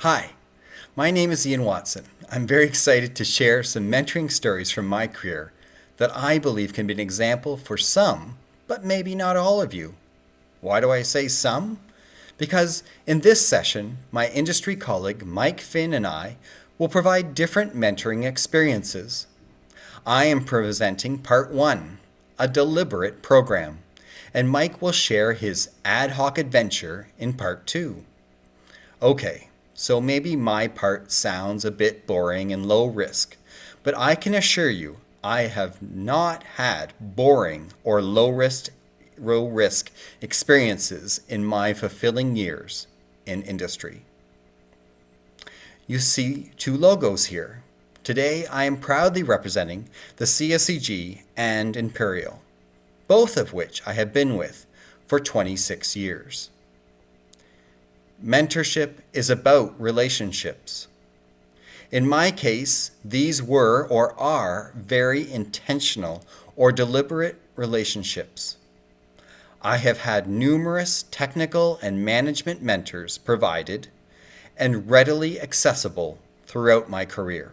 Hi, my name is Ian Watson. I'm very excited to share some mentoring stories from my career that I believe can be an example for some, but maybe not all of you. Why do I say some? Because in this session, my industry colleague Mike Finn and I will provide different mentoring experiences. I am presenting part one, a deliberate program, and Mike will share his ad hoc adventure in part two. Okay, so maybe my part sounds a bit boring and low risk, but I can assure you I have not had boring or low risk experiences in my fulfilling years in industry. You see two logos here. Today I am proudly representing the CSEG and Imperial, both of which I have been with for 26 years. Mentorship is about relationships. In my case, these were or are very intentional or deliberate relationships. I have had numerous technical and management mentors provided and readily accessible throughout my career.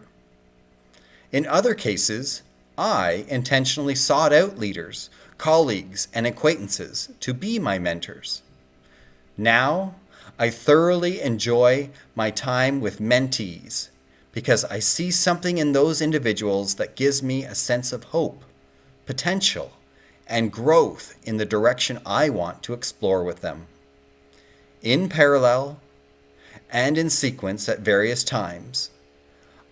In other cases, I intentionally sought out leaders, colleagues, and acquaintances to be my mentors. Now, I thoroughly enjoy my time with mentees because I see something in those individuals that gives me a sense of hope, potential, and growth in the direction I want to explore with them. In parallel and in sequence at various times,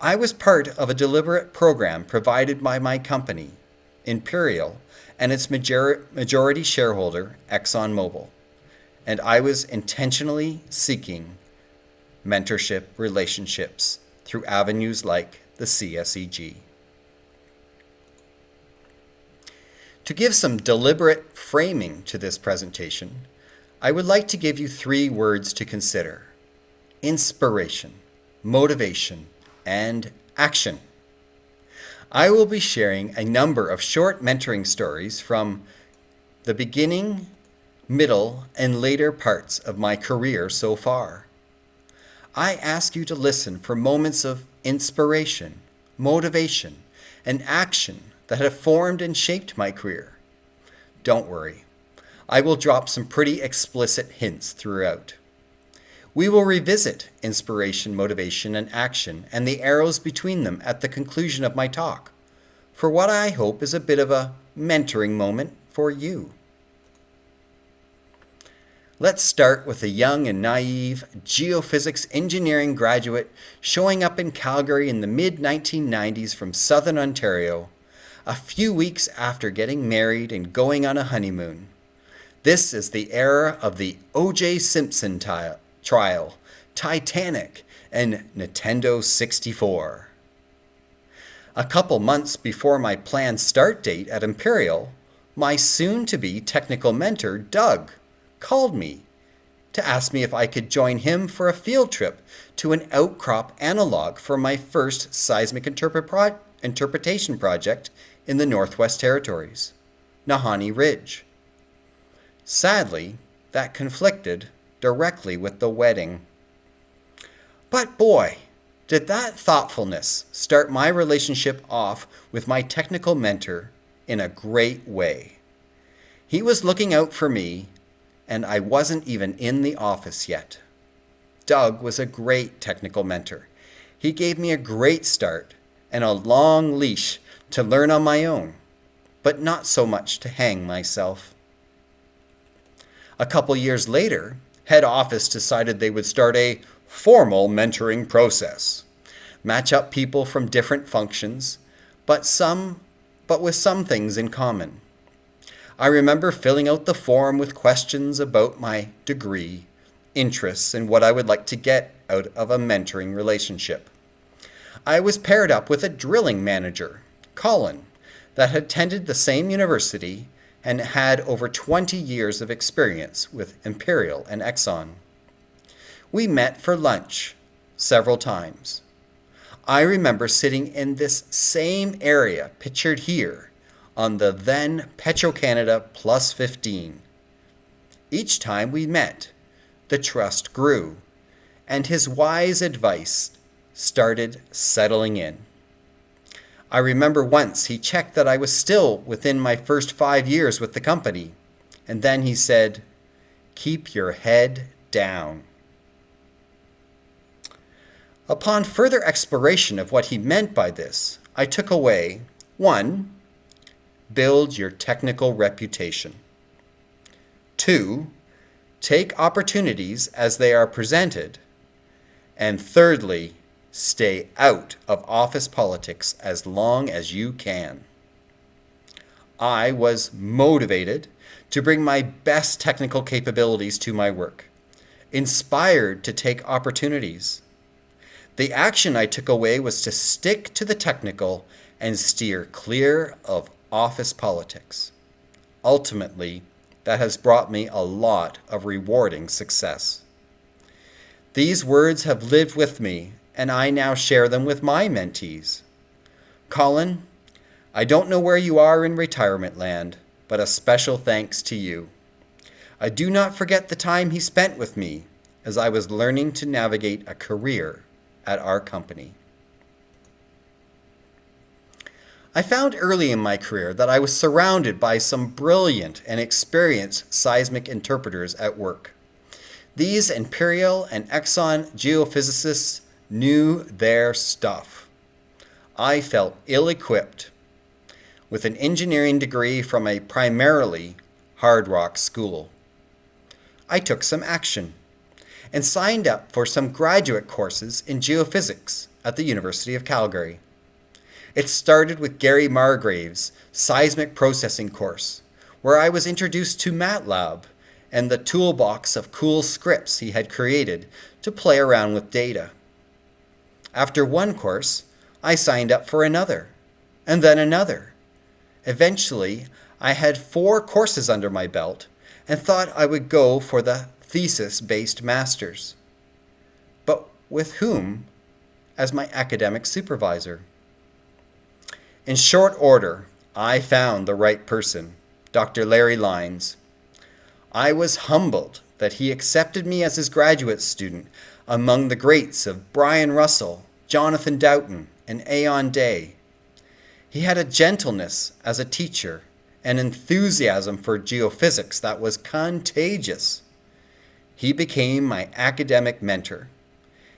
I was part of a deliberate program provided by my company, Imperial, and its majority shareholder, ExxonMobil, and I was intentionally seeking mentorship relationships through avenues like the CSEG. To give some deliberate framing to this presentation, I would like to give you three words to consider: inspiration, motivation, and action. I will be sharing a number of short mentoring stories from the beginning, middle, and later parts of my career so far. I ask you to listen for moments of inspiration, motivation, and action that have formed and shaped my career. Don't worry, I will drop some pretty explicit hints throughout. We will revisit inspiration, motivation, and action and the arrows between them at the conclusion of my talk, for what I hope is a bit of a mentoring moment for you. Let's start with a young and naive geophysics engineering graduate showing up in Calgary in the mid-1990s from Southern Ontario, a few weeks after getting married and going on a honeymoon. This is the era of the O.J. Simpson trial, Titanic, and Nintendo 64. A couple months before my planned start date at Imperial, my soon-to-be technical mentor, Doug, called me to ask me if I could join him for a field trip to an outcrop analog for my first seismic interpretation project in the Northwest Territories, Nahanni Ridge. Sadly, that conflicted directly with the wedding. But boy, did that thoughtfulness start my relationship off with my technical mentor in a great way. He was looking out for me, and I wasn't even in the office yet. Doug was a great technical mentor. He gave me a great start and a long leash to learn on my own, but not so much to hang myself. A couple years later, head office decided they would start a formal mentoring process, match up people from different functions, but with some things in common. I remember filling out the form with questions about my degree, interests, and what I would like to get out of a mentoring relationship. I was paired up with a drilling manager, Colin, that had attended the same university and had over 20 years of experience with Imperial and Exxon. We met for lunch several times. I remember sitting in this same area pictured here on the then Petro-Canada Plus 15. Each time we met, the trust grew, and his wise advice started settling in. I remember once he checked that I was still within my first 5 years with the company, and then he said, "Keep your head down." Upon further exploration of what he meant by this, I took away 1. Build your technical reputation. 2. Take opportunities as they are presented. And thirdly, stay out of office politics as long as you can. I was motivated to bring my best technical capabilities to my work, inspired to take opportunities. The action I took away was to stick to the technical and steer clear of office politics. Ultimately, that has brought me a lot of rewarding success. These words have lived with me, and I now share them with my mentees. Colin, I don't know where you are in retirement land, but a special thanks to you. I do not forget the time he spent with me as I was learning to navigate a career at our company. I found early in my career that I was surrounded by some brilliant and experienced seismic interpreters at work. These Imperial and Exxon geophysicists knew their stuff. I felt ill-equipped. With an engineering degree from a primarily hard rock school, I took some action and signed up for some graduate courses in geophysics at the University of Calgary. It started with Gary Margrave's seismic processing course, where I was introduced to MATLAB and the toolbox of cool scripts he had created to play around with data. After one course, I signed up for another, and then another. Eventually, I had 4 courses under my belt and thought I would go for the thesis-based master's. But with whom as my academic supervisor? In short order, I found the right person, Dr. Larry Lines. I was humbled that he accepted me as his graduate student among the greats of Brian Russell, Jonathan Doughton, and Aon Day. He had a gentleness as a teacher, an enthusiasm for geophysics that was contagious. He became my academic mentor,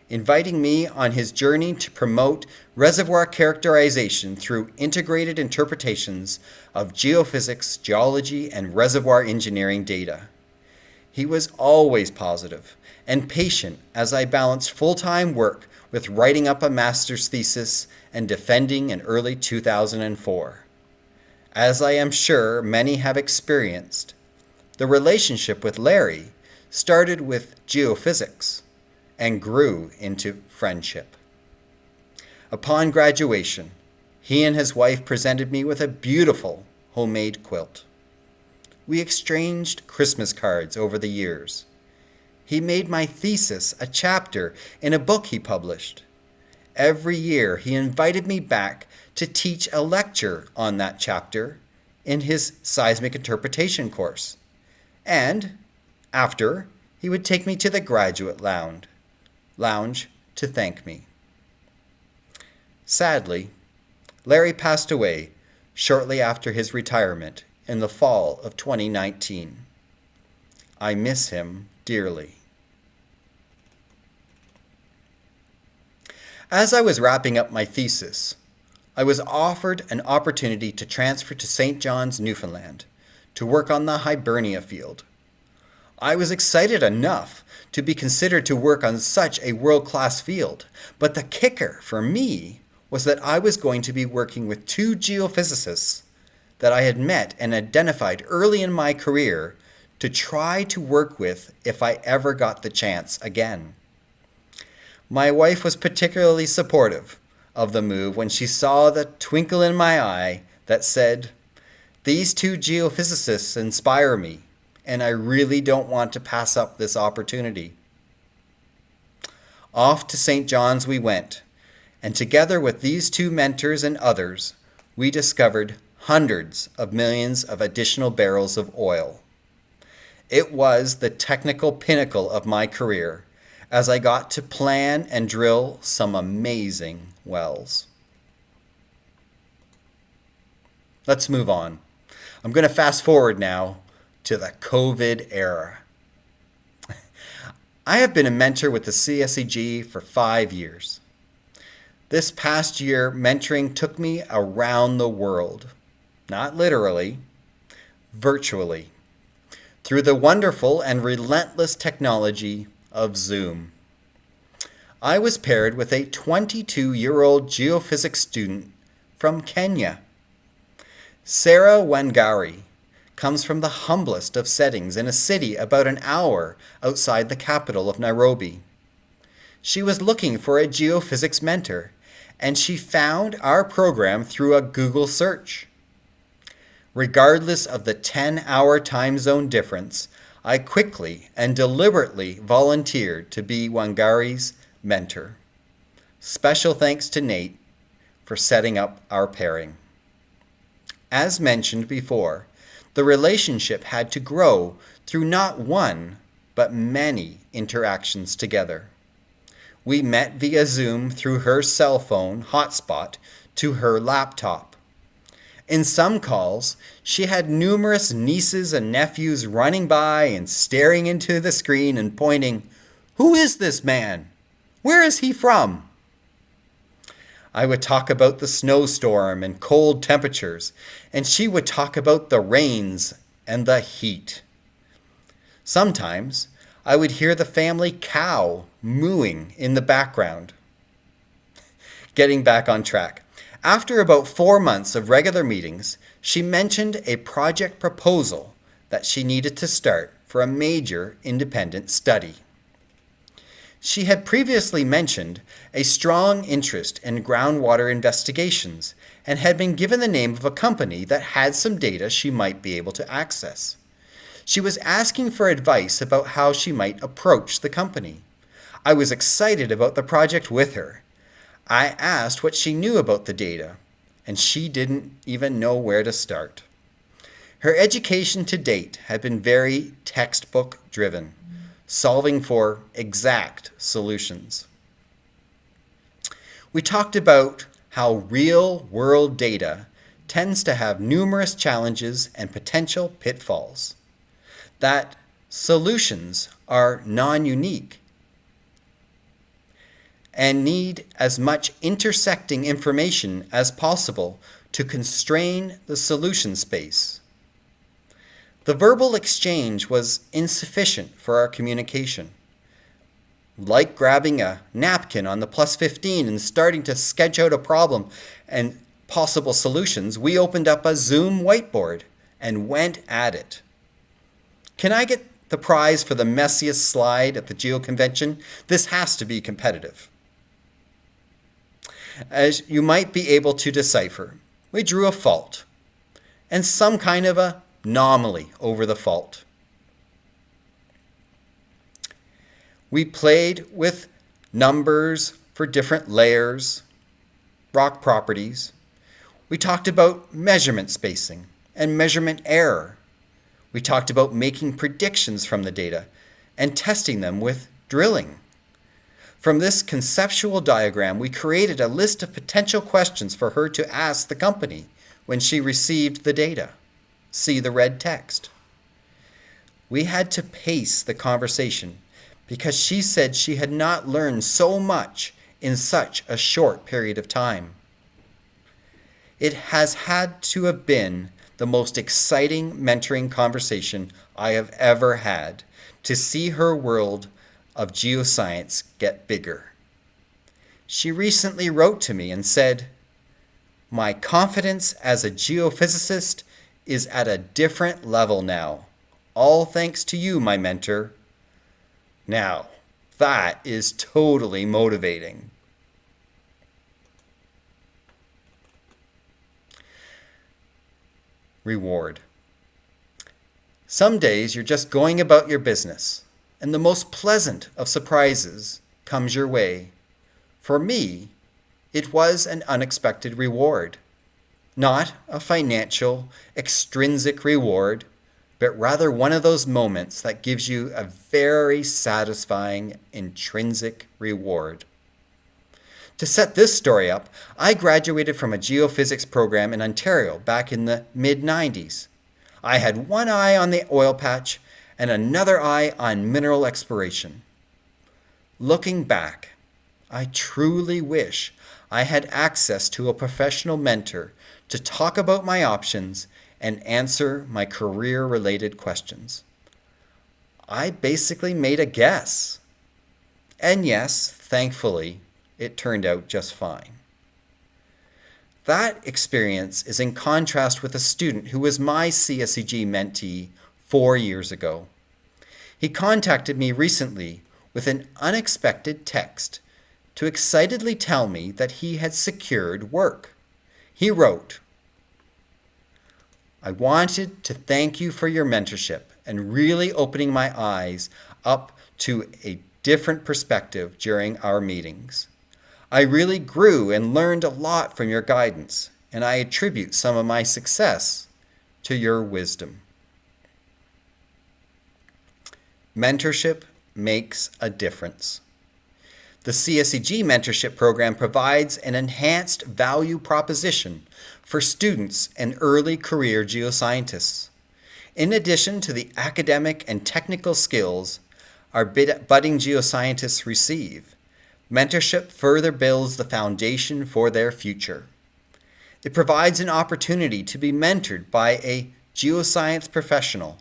inviting me on his journey to promote reservoir characterization through integrated interpretations of geophysics, geology, and reservoir engineering data. He was always positive and patient as I balanced full-time work with writing up a master's thesis and defending in early 2004. As I am sure many have experienced, the relationship with Larry started with geophysics and grew into friendship. Upon graduation, he and his wife presented me with a beautiful homemade quilt. We exchanged Christmas cards over the years. He made my thesis a chapter in a book he published. Every year, he invited me back to teach a lecture on that chapter in his seismic interpretation course. And after, he would take me to the graduate lounge to thank me. Sadly, Larry passed away shortly after his retirement in the fall of 2019. I miss him dearly. As I was wrapping up my thesis, I was offered an opportunity to transfer to St. John's, Newfoundland, to work on the Hibernia field. I was excited enough to be considered to work on such a world-class field, but the kicker for me was that I was going to be working with 2 geophysicists that I had met and identified early in my career to try to work with if I ever got the chance again. My wife was particularly supportive of the move when she saw the twinkle in my eye that said, "These 2 geophysicists inspire me, and I really don't want to pass up this opportunity." Off to St. John's we went, and together with these 2 mentors and others, we discovered hundreds of millions of additional barrels of oil. It was the technical pinnacle of my career, as I got to plan and drill some amazing wells. Let's move on. I'm going to fast forward now to the COVID era. I have been a mentor with the CSEG for 5 years. This past year, mentoring took me around the world. Not literally, virtually, through the wonderful and relentless technology of Zoom. I was paired with a 22-year-old geophysics student from Kenya. Sarah Wangari comes from the humblest of settings in a city about an hour outside the capital of Nairobi. She was looking for a geophysics mentor, and she found our program through a Google search. Regardless of the 10-hour time zone difference, I quickly and deliberately volunteered to be Wangari's mentor. Special thanks to Nate for setting up our pairing. As mentioned before, the relationship had to grow through not one, but many interactions together. We met via Zoom through her cell phone hotspot to her laptop. In some calls, she had numerous nieces and nephews running by and staring into the screen and pointing, "Who is this man? Where is he from?" I would talk about the snowstorm and cold temperatures, and she would talk about the rains and the heat. Sometimes I would hear the family cow mooing in the background. Getting back on track. After about 4 months of regular meetings, she mentioned a project proposal that she needed to start for a major independent study. She had previously mentioned a strong interest in groundwater investigations and had been given the name of a company that had some data she might be able to access. She was asking for advice about how she might approach the company. I was excited about the project with her. I asked what she knew about the data, and she didn't even know where to start. Her education to date had been very textbook driven, solving for exact solutions. We talked about how real-world data tends to have numerous challenges and potential pitfalls, that solutions are non-unique and need as much intersecting information as possible to constrain the solution space. The verbal exchange was insufficient for our communication. Like grabbing a napkin on the +15 and starting to sketch out a problem and possible solutions, we opened up a Zoom whiteboard and went at it. Can I get the prize for the messiest slide at the Geo Convention? This has to be competitive. As you might be able to decipher, we drew a fault and some kind of a anomaly over the fault. We played with numbers for different layers, rock properties. We talked about measurement spacing and measurement error. We talked about making predictions from the data and testing them with drilling. From this conceptual diagram, we created a list of potential questions for her to ask the company when she received the data. See the red text. We had to pace the conversation because she said she had not learned so much in such a short period of time. It has had to have been the most exciting mentoring conversation I have ever had to see her world of geoscience get bigger. She recently wrote to me and said, "My confidence as a geophysicist is at a different level now. All thanks to you, my mentor." Now, that is totally motivating. Reward. Some days you're just going about your business, and the most pleasant of surprises comes your way. For me, it was an unexpected reward. Not a financial, extrinsic reward, but rather one of those moments that gives you a very satisfying intrinsic reward. To set this story up, I graduated from a geophysics program in Ontario back in the mid-90s. I had one eye on the oil patch and another eye on mineral exploration. Looking back, I truly wish I had access to a professional mentor to talk about my options and answer my career-related questions. I basically made a guess. And yes, thankfully, it turned out just fine. That experience is in contrast with a student who was my CSEG mentee 4 years ago. He contacted me recently with an unexpected text to excitedly tell me that he had secured work. He wrote, "I wanted to thank you for your mentorship and really opening my eyes up to a different perspective during our meetings. I really grew and learned a lot from your guidance, and I attribute some of my success to your wisdom." Mentorship makes a difference. The CSEG mentorship program provides an enhanced value proposition for students and early career geoscientists. In addition to the academic and technical skills our budding geoscientists receive, mentorship further builds the foundation for their future. It provides an opportunity to be mentored by a geoscience professional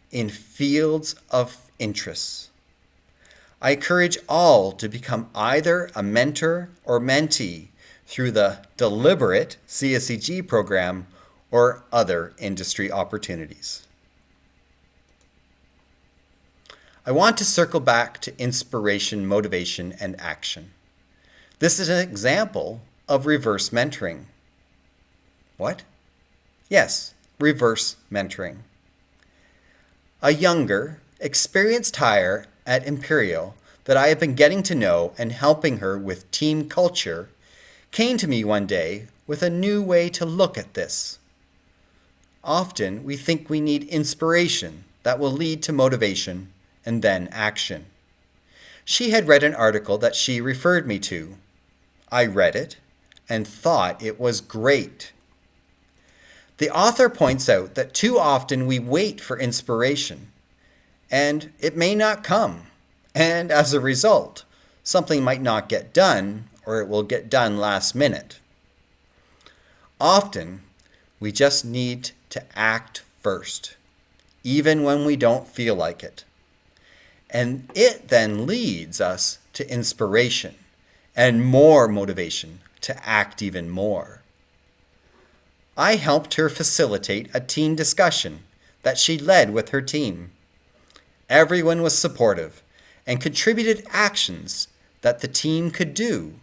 in fields of interests. I encourage all to become either a mentor or mentee through the Deliberate CSEG program or other industry opportunities. I want to circle back to inspiration, motivation, and action. This is an example of reverse mentoring. What? Yes, reverse mentoring. A younger, experienced hire at Imperial that I have been getting to know and helping her with team culture came to me one day with a new way to look at this. Often we think we need inspiration that will lead to motivation and then action. She had read an article that she referred me to. I read it and thought it was great. The author points out that too often we wait for inspiration, and it may not come, and as a result, something might not get done, or it will get done last minute. Often, we just need to act first, even when we don't feel like it. And it then leads us to inspiration and more motivation to act even more. I helped her facilitate a team discussion that she led with her team. Everyone was supportive and contributed actions that the team could do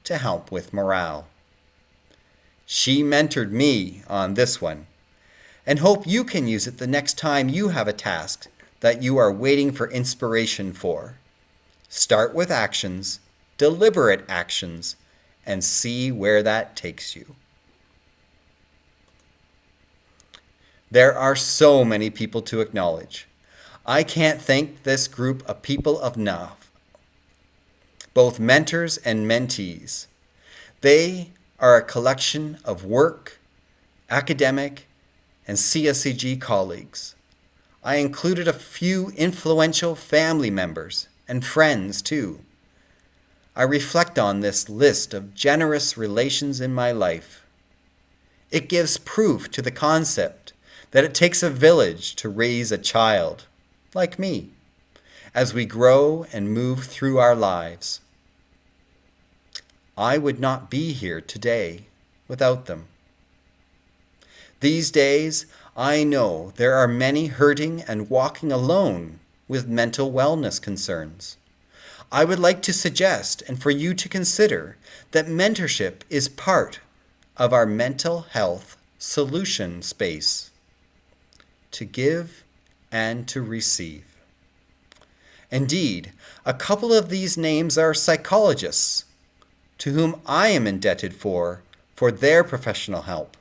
to help with morale. She mentored me on this one, and hope you can use it the next time you have a task that you are waiting for inspiration for. Start with actions, deliberate actions, and see where that takes you. There are so many people to acknowledge. I can't thank this group of people enough, both mentors and mentees. They are a collection of work, academic, and CSEG colleagues. I included a few influential family members and friends too. I reflect on this list of generous relations in my life. It gives proof to the concept that it takes a village to raise a child, like me, as we grow and move through our lives. I would not be here today without them. These days, I know there are many hurting and walking alone with mental wellness concerns. I would like to suggest and for you to consider that mentorship is part of our mental health solution space, to give and to receive. Indeed, a couple of these names are psychologists to whom I am indebted for their professional help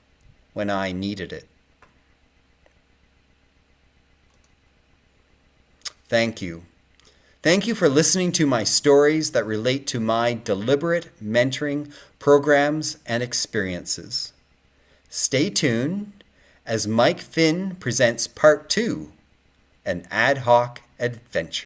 when I needed it. Thank you. Thank you for listening to my stories that relate to my deliberate mentoring programs and experiences. Stay tuned as Mike Finn presents Part 2, an ad hoc adventure.